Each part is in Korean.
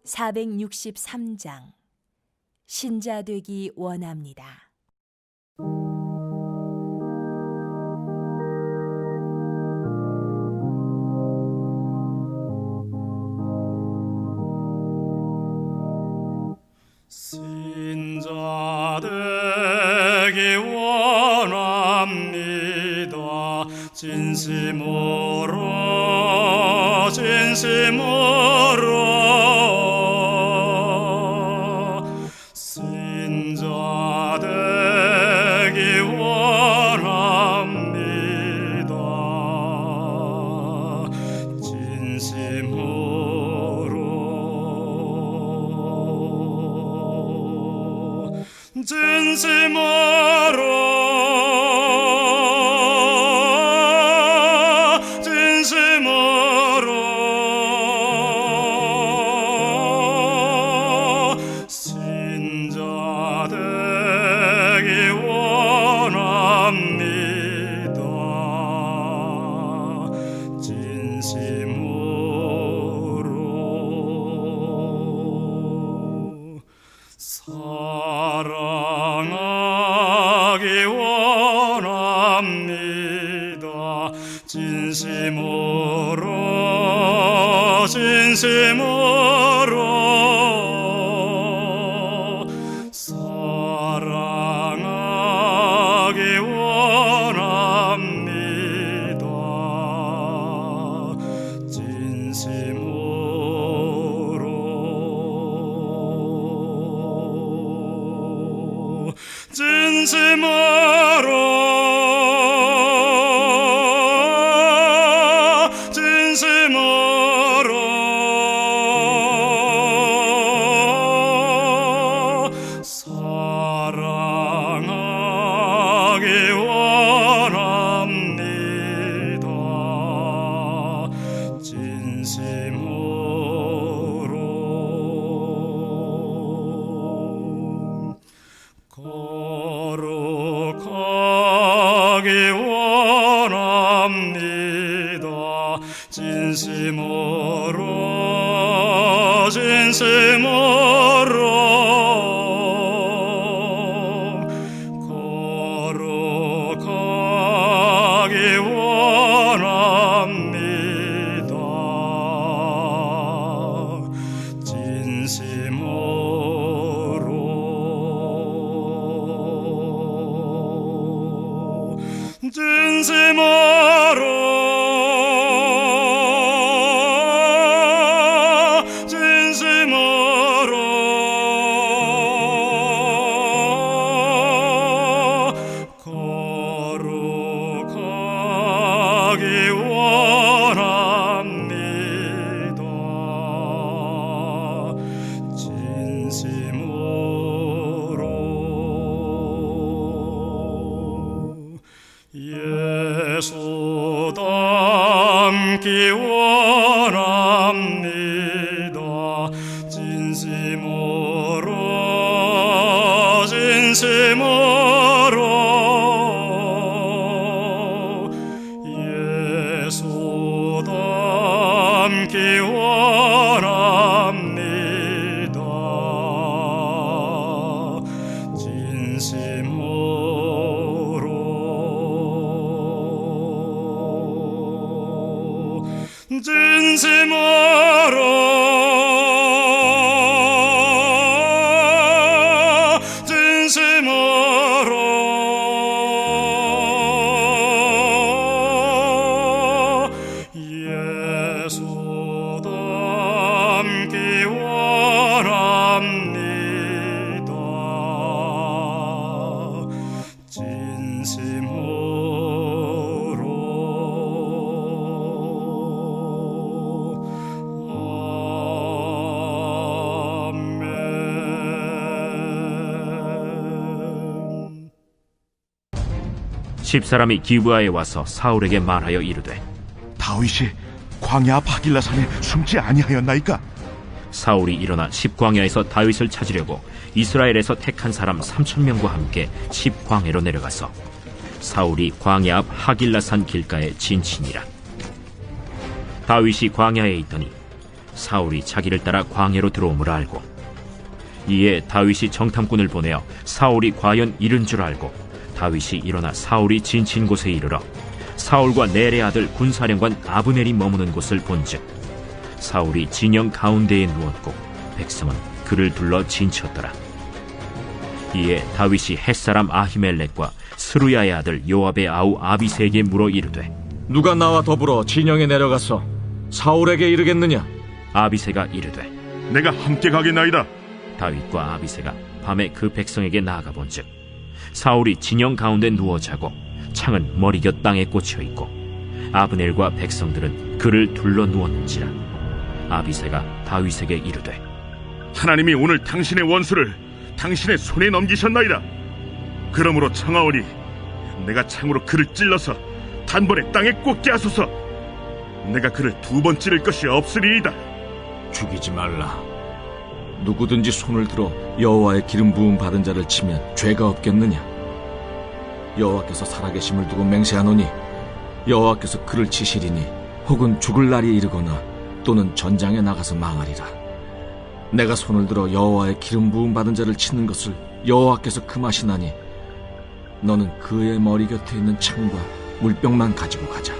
463장 신자 되기 원합니다. 신자 되기 원합니다. 진심으로 신자 되기 원합니다. 신자 되기 원합니다. 진심으로 사랑하기 원합니다. 진심으로 사랑하기 원합니다. 진심으로 사랑하기 원합니다. 진심으로 거룩하기 원합니다. 진심으로 거룩하기 원합니다. 거룩하기 원합니다. 진심으로 예수 닮기 원합니다. 진심으로 예수 닮기 원합니다. 예수 닮기 원합니다. 아멘. 10사람이 기브아에 와서 사울에게 말하여 이르되 다윗이 광야 하길라산에 숨지 아니하였나이까? 사울이 일어나 십광야에서 다윗을 찾으려고 이스라엘에서 택한 사람 3,000명과 함께 십광야로 내려가서 사울이 광야 앞 하길라산 길가에 진친이라. 다윗이 광야에 있더니 사울이 자기를 따라 광야로 들어옴을 알고, 이에 다윗이 정탐꾼을 보내어 사울이 과연 이른 줄 알고 다윗이 일어나 사울이 진친 곳에 이르러 사울과 넬의 아들 군사령관 아브넬이 머무는 곳을 본즉 사울이 진영 가운데에 누웠고 백성은 그를 둘러 진쳤더라. 이에 다윗이 햇사람 아히멜렉과 스루야의 아들 요압의 아우 아비새에게 물어 이르되, 누가 나와 더불어 진영에 내려가서 사울에게 이르겠느냐? 아비새가 이르되, 내가 함께 가겠나이다. 다윗과 아비새가 밤에 그 백성에게 나아가 본즉 사울이 진영 가운데 누워 자고 창은 머리곁 땅에 꽂혀 있고 아브넬과 백성들은 그를 둘러 누웠는지라. 아비새가 다윗에게 이르되, 하나님이 오늘 당신의 원수를 당신의 손에 넘기셨나이다. 그러므로 청하오니 내가 창으로 그를 찔러서 단번에 땅에 꽂게 하소서. 내가 그를 두 번 찌를 것이 없으리이다. 죽이지 말라. 누구든지 손을 들어 여호와의 기름 부음 받은 자를 치면 죄가 없겠느냐? 여호와께서 살아계심을 두고 맹세하노니 여호와께서 그를 치시리니 혹은 죽을 날이 이르거나 또는 전장에 나가서 망하리라. 내가 손을 들어 여호와의 기름 부음 받은 자를 치는 것을 여호와께서 금하시나니 너는 그의 머리 곁에 있는 창과 물병만 가지고 가자.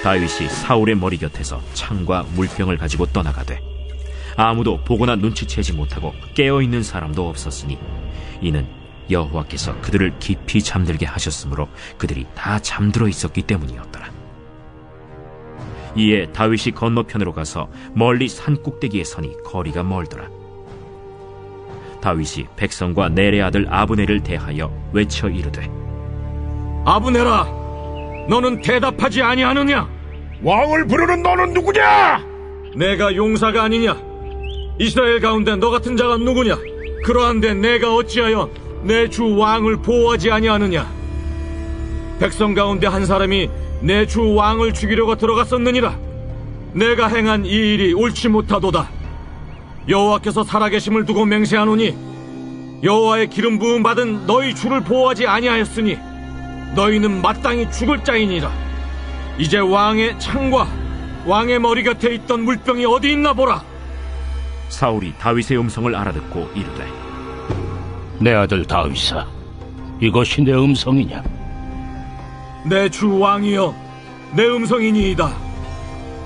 다윗이 사울의 머리 곁에서 창과 물병을 가지고 떠나가되 아무도 보거나 눈치채지 못하고 깨어있는 사람도 없었으니 이는 여호와께서 그들을 깊이 잠들게 하셨으므로 그들이 다 잠들어 있었기 때문이었더라. 이에 다윗이 건너편으로 가서 멀리 산 꼭대기에 서니 거리가 멀더라. 다윗이 백성과 넬의 아들 아브넬을 대하여 외쳐 이르되, 아브넬아, 너는 대답하지 아니하느냐? 왕을 부르는 너는 누구냐? 내가 용사가 아니냐? 이스라엘 가운데 너 같은 자가 누구냐? 그러한데 내가 어찌하여 내 주 왕을 보호하지 아니하느냐? 백성 가운데 한 사람이 내 주 왕을 죽이려고 들어갔었느니라. 내가 행한 이 일이 옳지 못하도다. 여호와께서 살아계심을 두고 맹세하노니 여호와의 기름 부음 받은 너희 주를 보호하지 아니하였으니 너희는 마땅히 죽을 자이니라. 이제 왕의 창과 왕의 머리 곁에 있던 물병이 어디 있나 보라. 사울이 다윗의 음성을 알아듣고 이르되, 내 아들 다윗아, 이것이 내 음성이냐? 내 주 왕이여, 내 음성이니이다.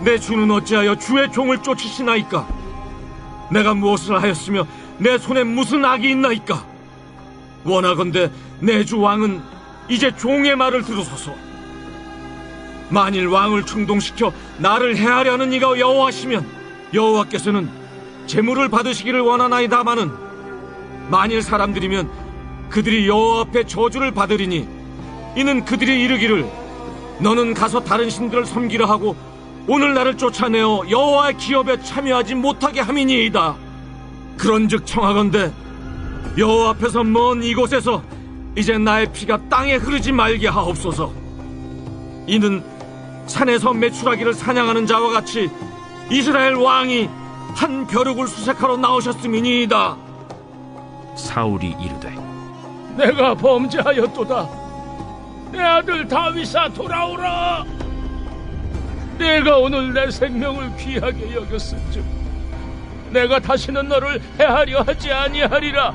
내 주는 어찌하여 주의 종을 쫓으시나이까? 내가 무엇을 하였으며 내 손에 무슨 악이 있나이까? 원하건대 내 주 왕은 이제 종의 말을 들으소서. 만일 왕을 충동시켜 나를 해하려는 이가 여호와시면 여호와께서는 제물을 받으시기를 원하나이다마는 만일 사람들이면 그들이 여호와 앞에 저주를 받으리니 이는 그들이 이르기를 너는 가서 다른 신들을 섬기려 하고 오늘 나를 쫓아내어 여호와의 기업에 참여하지 못하게 함이니이다. 그런즉 청하건대 여호와 앞에서 먼 이곳에서 이제 나의 피가 땅에 흐르지 말게 하옵소서. 이는 산에서 메추라기를 사냥하는 자와 같이 이스라엘 왕이 한 벼룩을 수색하러 나오셨음이니이다. 사울이 이르되, 내가 범죄하였도다. 내 아들 다윗아, 돌아오라. 내가 오늘 내 생명을 귀하게 여겼은즉 내가 다시는 너를 해하려 하지 아니하리라.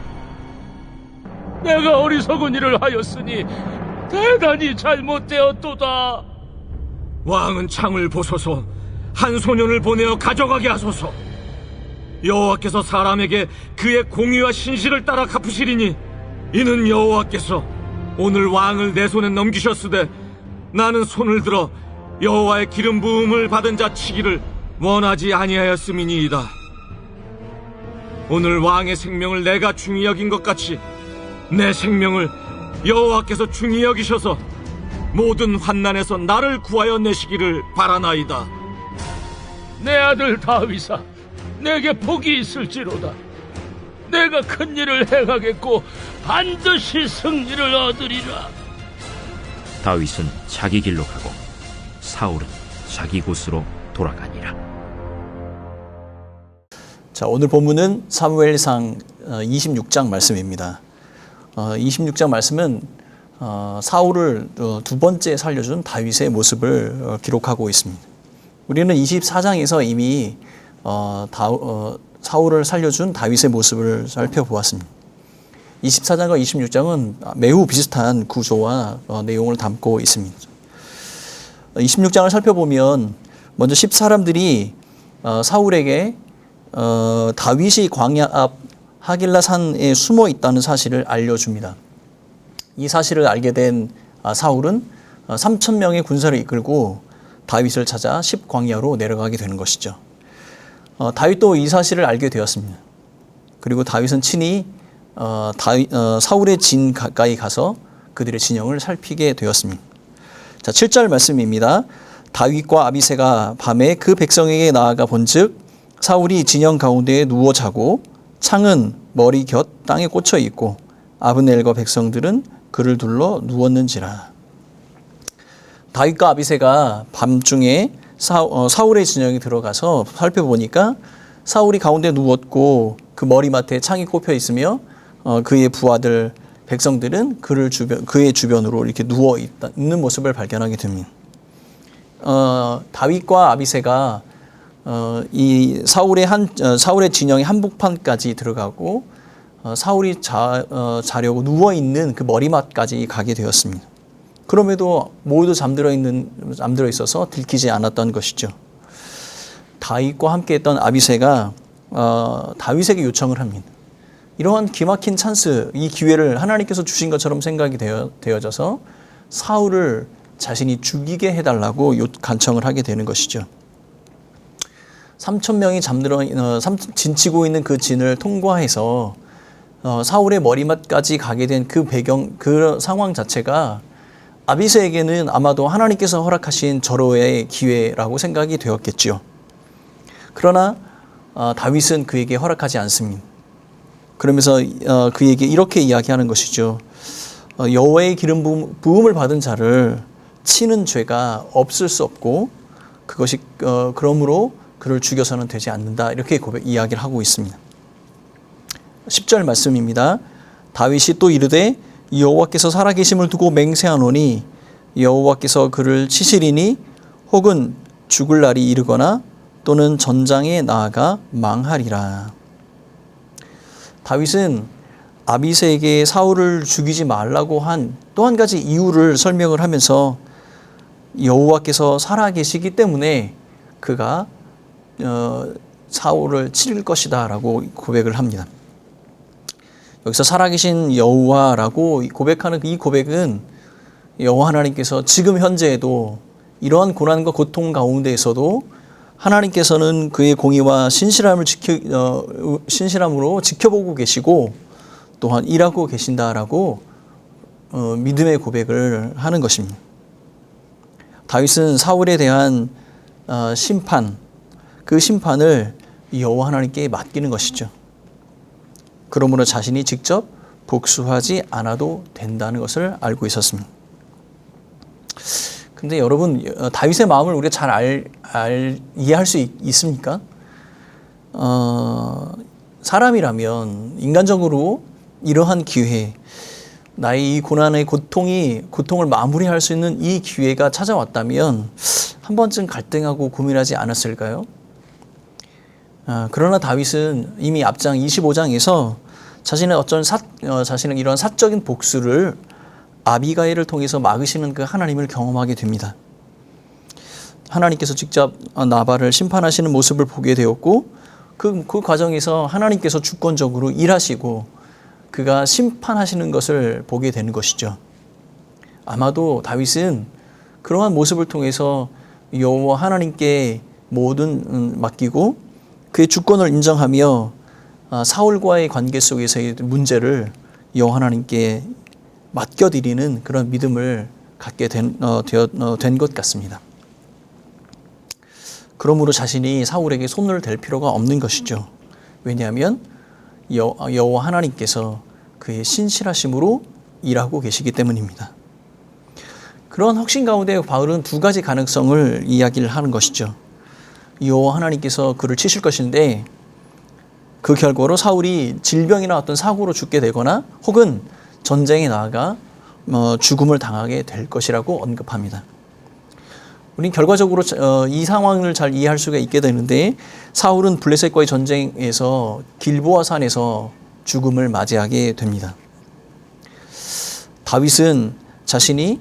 내가 어리석은 일을 하였으니 대단히 잘못되었도다. 왕은 창을 보소서. 한 소년을 보내어 가져가게 하소서. 여호와께서 사람에게 그의 공의와 신실을 따라 갚으시리니 이는 여호와께서 오늘 왕을 내 손에 넘기셨으되 나는 손을 들어 여호와의 기름 부음을 받은 자 치기를 원하지 아니하였음이니이다. 오늘 왕의 생명을 내가 중히 여긴 것 같이 내 생명을 여호와께서 중히 여기셔서 모든 환난에서 나를 구하여 내시기를 바라나이다. 내 아들 다윗아, 내게 복이 있을지로다. 내가 큰 일을 행하겠고 반드시 승리를 얻으리라. 다윗은 자기 길로 가고 사울은 자기 곳으로 돌아가니라. 자, 오늘 본문은 사무엘상 26장 말씀입니다. 26장 말씀은 사울을 두 번째 살려준 다윗의 모습을 기록하고 있습니다. 우리는 24장에서 이미 사울을 살려준 다윗의 모습을 살펴보았습니다. 24장과 26장은 매우 비슷한 구조와 내용을 담고 있습니다. 26장을 살펴보면 먼저 10사람들이 사울에게 다윗이 광야 앞 하길라 산에 숨어 있다는 사실을 알려줍니다. 이 사실을 알게 된 사울은 3,000명의 군사를 이끌고 다윗을 찾아 십광야로 내려가게 되는 것이죠. 다윗도 이 사실을 알게 되었습니다. 그리고 다윗은 친히 사울의 진 가까이 가서 그들의 진영을 살피게 되었습니다. 자, 7절 말씀입니다. 다윗과 아비새가 밤에 그 백성에게 나아가 본즉 사울이 진영 가운데에 누워 자고 창은 머리 곁 땅에 꽂혀 있고 아브넬과 백성들은 그를 둘러 누웠는지라. 다윗과 아비새가 밤중에 사울의 진영에 들어가서 살펴보니까 사울이 가운데 누웠고 그 머리맡에 창이 꼽혀 있으며 그의 부하들 백성들은 그의 주변으로 이렇게 누워 있는 모습을 발견하게 됩니다. 다윗과 아비새가 이 사울의 진영의 한복판까지 들어가고 사울이 자려고 누워 있는 그 머리맡까지 가게 되었습니다. 그럼에도 모두 잠들어 있어서 들키지 않았던 것이죠. 다윗과 함께했던 아비새가 다윗에게 요청을 합니다. 이러한 기막힌 찬스, 이 기회를 하나님께서 주신 것처럼 생각이 되어져서 사울을 자신이 죽이게 해달라고 간청을 하게 되는 것이죠. 3,000명이 진치고 있는 그 진을 통과해서 사울의 머리맡까지 가게 된 그 상황 자체가 아비새에게는 아마도 하나님께서 허락하신 절호의 기회라고 생각이 되었겠지요. 그러나 다윗은 그에게 허락하지 않습니다. 그러면서 그에게 이렇게 이야기하는 것이죠. 여호와의 기름 부음을 받은 자를 치는 죄가 없을 수 없고 그것이 그러므로 그를 죽여서는 되지 않는다. 이렇게 이야기를 하고 있습니다. 10절 말씀입니다. 다윗이 또 이르되 여호와께서 살아계심을 두고 맹세하노니 여호와께서 그를 치시리니 혹은 죽을 날이 이르거나 또는 전장에 나아가 망하리라. 다윗은 아비새에게 사울을 죽이지 말라고 한 또 한 가지 이유를 설명을 하면서 여호와께서 살아계시기 때문에 그가 사울을 칠 것이다 라고 고백을 합니다. 여기서 살아계신 여호와라고 고백하는 이 고백은 여호와 하나님께서 지금 현재에도 이러한 고난과 고통 가운데에서도 하나님께서는 그의 공의와 신실함으로 지켜보고 계시고 또한 일하고 계신다라고 믿음의 고백을 하는 것입니다. 다윗은 사울에 대한 심판, 그 심판을 여호와 하나님께 맡기는 것이죠. 그러므로 자신이 직접 복수하지 않아도 된다는 것을 알고 있었습니다. 근데 여러분, 다윗의 마음을 우리가 잘 이해할 수 있습니까? 사람이라면 인간적으로 이러한 기회, 나의 이 고난의 고통을 마무리할 수 있는 이 기회가 찾아왔다면 한 번쯤 갈등하고 고민하지 않았을까요? 그러나 다윗은 이미 앞장 25장에서 자신의 이런 사적인 복수를 아비가일을 통해서 막으시는 그 하나님을 경험하게 됩니다. 하나님께서 직접 나발을 심판하시는 모습을 보게 되었고 그 과정에서 하나님께서 주권적으로 일하시고 그가 심판하시는 것을 보게 되는 것이죠. 아마도 다윗은 그러한 모습을 통해서 여호와 하나님께 모든 맡기고 그의 주권을 인정하며 사울과의 관계 속에서의 문제를 여호와 하나님께 맡겨드리는 그런 믿음을 갖게 된 것 같습니다. 그러므로 자신이 사울에게 손을 댈 필요가 없는 것이죠. 왜냐하면 여호와 하나님께서 그의 신실하심으로 일하고 계시기 때문입니다. 그런 확신 가운데 바울은 두 가지 가능성을 이야기를 하는 것이죠. 여호와 하나님께서 그를 치실 것인데 그 결과로 사울이 질병이나 어떤 사고로 죽게 되거나 혹은 전쟁에 나아가 죽음을 당하게 될 것이라고 언급합니다. 우리는 결과적으로 이 상황을 잘 이해할 수가 있게 되는데, 사울은 블레셋과의 전쟁에서 길보아 산에서 죽음을 맞이하게 됩니다. 다윗은 자신이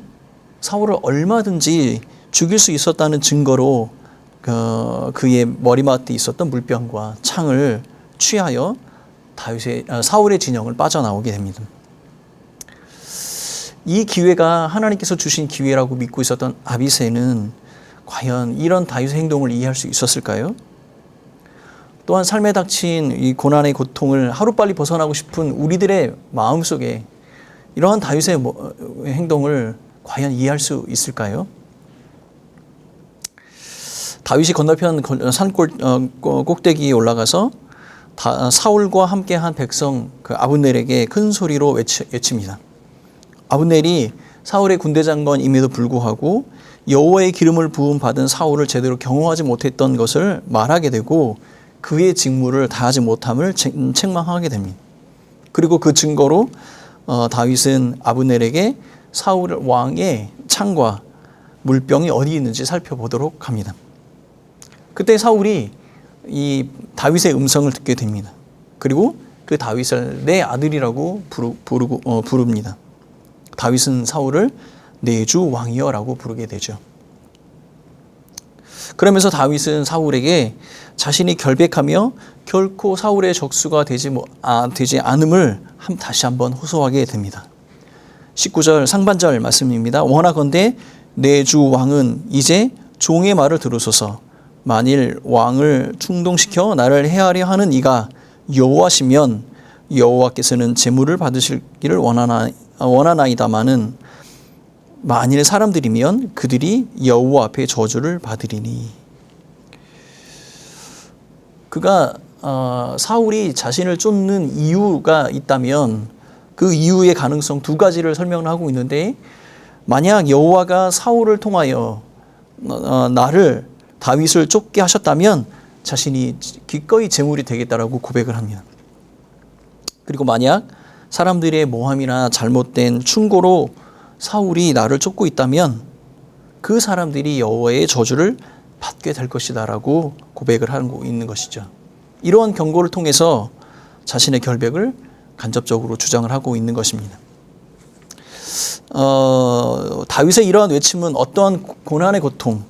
사울을 얼마든지 죽일 수 있었다는 증거로 그의 머리맡에 있었던 물병과 창을 취하여 사울의 진영을 빠져나오게 됩니다. 이 기회가 하나님께서 주신 기회라고 믿고 있었던 아비새는 과연 이런 다윗의 행동을 이해할 수 있었을까요? 또한 삶에 닥친 이 고난의 고통을 하루빨리 벗어나고 싶은 우리들의 마음속에 이러한 다윗의 행동을 과연 이해할 수 있을까요? 다윗이 건너편 산 꼭대기에 올라가서 사울과 함께한 백성 아브넬에게 큰 소리로 외칩니다. 아브넬이 사울의 군대 장관임에도 불구하고 여호와의 기름을 부음 받은 사울을 제대로 경호하지 못했던 것을 말하게 되고 그의 직무를 다하지 못함을 책망하게 됩니다. 그리고 그 증거로 다윗은 아브넬에게 사울 왕의 창과 물병이 어디 있는지 살펴보도록 합니다. 그때 사울이 이 다윗의 음성을 듣게 됩니다. 그리고 그 다윗을 내 아들이라고 부릅니다. 다윗은 사울을 내 주 왕이여라고 부르게 되죠. 그러면서 다윗은 사울에게 자신이 결백하며 결코 사울의 적수가 되지 않음을 다시 한번 호소하게 됩니다. 19절 상반절 말씀입니다. 원하건대 내 주 왕은 이제 종의 말을 들으소서. 만일 왕을 충동시켜 나를 해하려 하는 이가 여호와시면 여호와께서는 제물을 받으시기를 원하나이다마는 만일 사람들이면 그들이 여호와 앞에 저주를 받으리니. 그가 사울이 자신을 쫓는 이유가 있다면 그 이유의 가능성 두 가지를 설명을 하고 있는데, 만약 여호와가 사울을 통하여 나를 다윗을 쫓게 하셨다면 자신이 기꺼이 제물이 되겠다라고 고백을 합니다. 그리고 만약 사람들의 모함이나 잘못된 충고로 사울이 나를 쫓고 있다면 그 사람들이 여호와의 저주를 받게 될 것이다라고 고백을 하고 있는 것이죠. 이러한 경고를 통해서 자신의 결백을 간접적으로 주장을 하고 있는 것입니다. 다윗의 이러한 외침은 어떠한 고난의 고통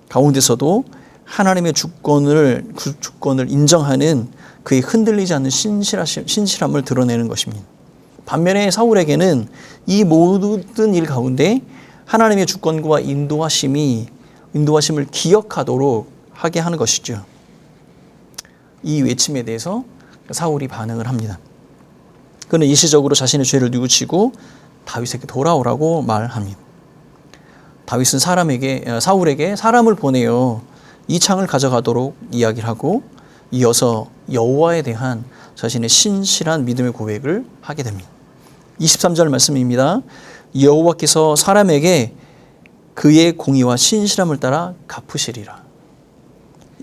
가운데서도 하나님의 주권을 인정하는 그의 흔들리지 않는 신실함을 드러내는 것입니다. 반면에 사울에게는 이 모든 일 가운데 하나님의 주권과 인도하심을 기억하도록 하게 하는 것이죠. 이 외침에 대해서 사울이 반응을 합니다. 그는 일시적으로 자신의 죄를 뉘우치고 다윗에게 돌아오라고 말합니다. 다윗은 사울에게 사람을 보내어 이 창을 가져가도록 이야기를 하고 이어서 여호와에 대한 자신의 신실한 믿음의 고백을 하게 됩니다. 23절 말씀입니다. 여호와께서 사람에게 그의 공의와 신실함을 따라 갚으시리라.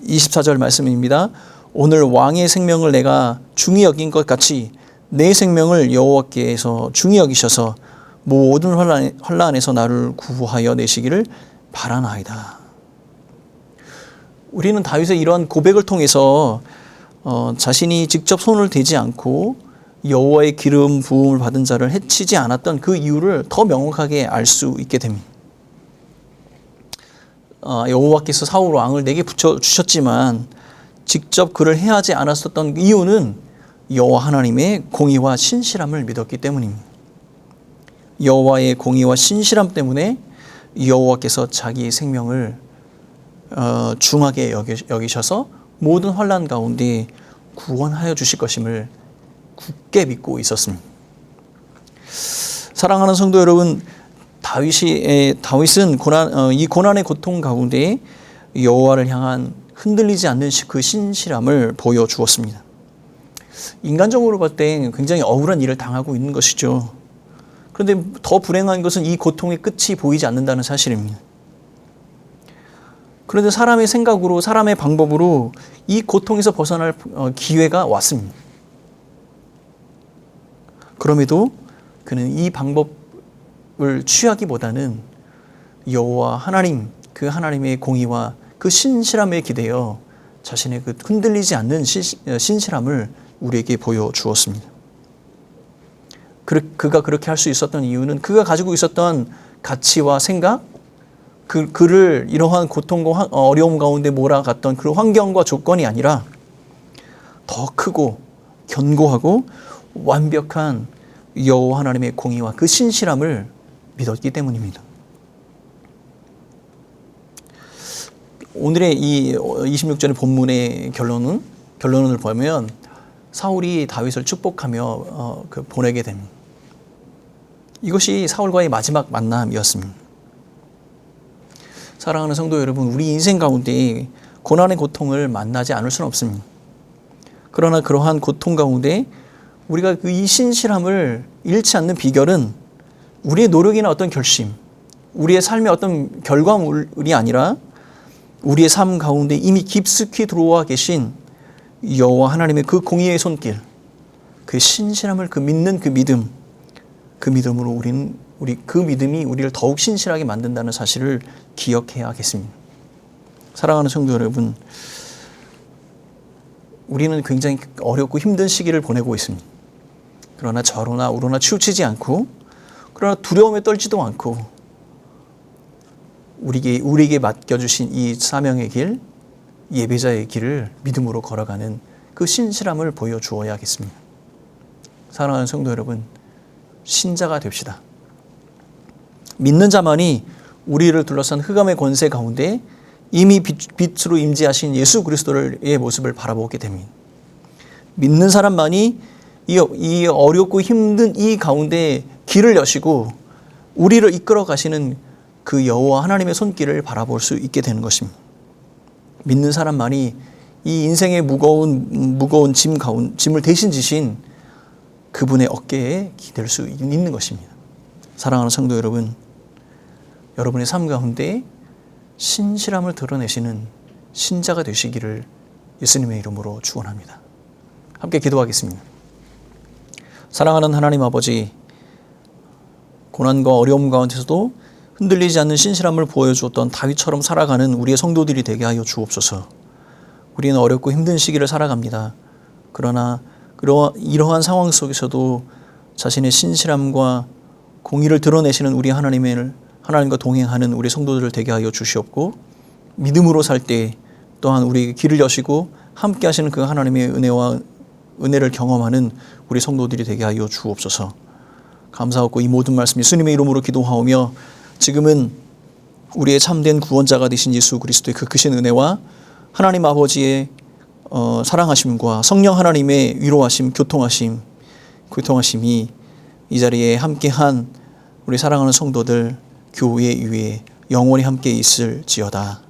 24절 말씀입니다. 오늘 왕의 생명을 내가 중히 여긴 것 같이 내 생명을 여호와께서 중히 여기셔서 모든 환난에서 나를 구하여 내시기를 바라나이다. 우리는 다윗의 이러한 고백을 통해서 자신이 직접 손을 대지 않고 여호와의 기름 부음을 받은 자를 해치지 않았던 그 이유를 더 명확하게 알 수 있게 됩니다. 여호와께서 사울 왕을 내게 붙여주셨지만 직접 그를 해하지 않았었던 이유는 여호와 하나님의 공의와 신실함을 믿었기 때문입니다. 여호와의 공의와 신실함 때문에 여호와께서 자기 생명을 중하게 여기셔서 모든 환난 가운데 구원하여 주실 것임을 굳게 믿고 있었습니다. 사랑하는 성도 여러분, 다윗은 이 고난의 고통 가운데 여호와를 향한 흔들리지 않는 그 신실함을 보여주었습니다. 인간적으로 볼 때 굉장히 억울한 일을 당하고 있는 것이죠. 그런데 더 불행한 것은 이 고통의 끝이 보이지 않는다는 사실입니다. 그런데 사람의 생각으로, 사람의 방법으로 이 고통에서 벗어날 기회가 왔습니다. 그럼에도 그는 이 방법을 취하기보다는 여호와 하나님, 그 하나님의 공의와 그 신실함에 기대어 자신의 그 흔들리지 않는 신실함을 우리에게 보여주었습니다. 그가 그렇게 할 수 있었던 이유는 그가 가지고 있었던 가치와 생각, 그를 이러한 고통과 어려움 가운데 몰아갔던 그 환경과 조건이 아니라 더 크고 견고하고 완벽한 여호와 하나님의 공의와 그 신실함을 믿었기 때문입니다. 오늘의 이 26절의 본문의 결론을 보면 사울이 다윗을 축복하며 보내게 됩니다. 이것이 사울과의 마지막 만남이었습니다. 사랑하는 성도 여러분, 우리 인생 가운데 고난의 고통을 만나지 않을 수는 없습니다. 그러나 그러한 고통 가운데 우리가 이 신실함을 잃지 않는 비결은 우리의 노력이나 어떤 결심, 우리의 삶의 어떤 결과물이 아니라 우리의 삶 가운데 이미 깊숙이 들어와 계신 여호와 하나님의 그 공의의 손길, 그 신실함을 믿는 그 믿음으로 그 믿음이 우리를 더욱 신실하게 만든다는 사실을 기억해야겠습니다. 사랑하는 성도 여러분, 우리는 굉장히 어렵고 힘든 시기를 보내고 있습니다. 그러나 저로나 우로나 치우치지 않고, 그러나 두려움에 떨지도 않고, 우리에게 맡겨주신 이 사명의 길, 예배자의 길을 믿음으로 걸어가는 그 신실함을 보여주어야겠습니다. 사랑하는 성도 여러분, 신자가 됩시다. 믿는 자만이 우리를 둘러싼 흑암의 권세 가운데 이미 빛으로 임재하신 예수 그리스도의 모습을 바라보게 됩니다. 믿는 사람만이 이 어렵고 힘든 이 가운데 길을 여시고 우리를 이끌어 가시는 그 여호와 하나님의 손길을 바라볼 수 있게 되는 것입니다. 믿는 사람만이 이 인생의 무거운 짐을 대신 지신 그분의 어깨에 기댈 수 있는 것입니다. 사랑하는 성도 여러분, 여러분의 삶 가운데 신실함을 드러내시는 신자가 되시기를 예수님의 이름으로 축원합니다. 함께 기도하겠습니다. 사랑하는 하나님 아버지, 고난과 어려움 가운데서도 흔들리지 않는 신실함을 보여주었던 다윗처럼 살아가는 우리의 성도들이 되게 하여 주옵소서. 우리는 어렵고 힘든 시기를 살아갑니다. 그러나 이러한 상황 속에서도 자신의 신실함과 공의를 드러내시는 우리 하나님과 동행하는 우리 성도들을 되게 하여 주시옵고, 믿음으로 살 때 또한 우리에게 길을 여시고 함께 하시는 그 하나님의 은혜를 경험하는 우리 성도들이 되게 하여 주옵소서. 감사하고 이 모든 말씀 예수님의 이름으로 기도하오며, 지금은 우리의 참된 구원자가 되신 예수 그리스도의 그 크신 은혜와 하나님 아버지의 사랑하심과 성령 하나님의 위로하심, 교통하심이 이 자리에 함께한 우리 사랑하는 성도들 교회 위에 영원히 함께 있을지어다.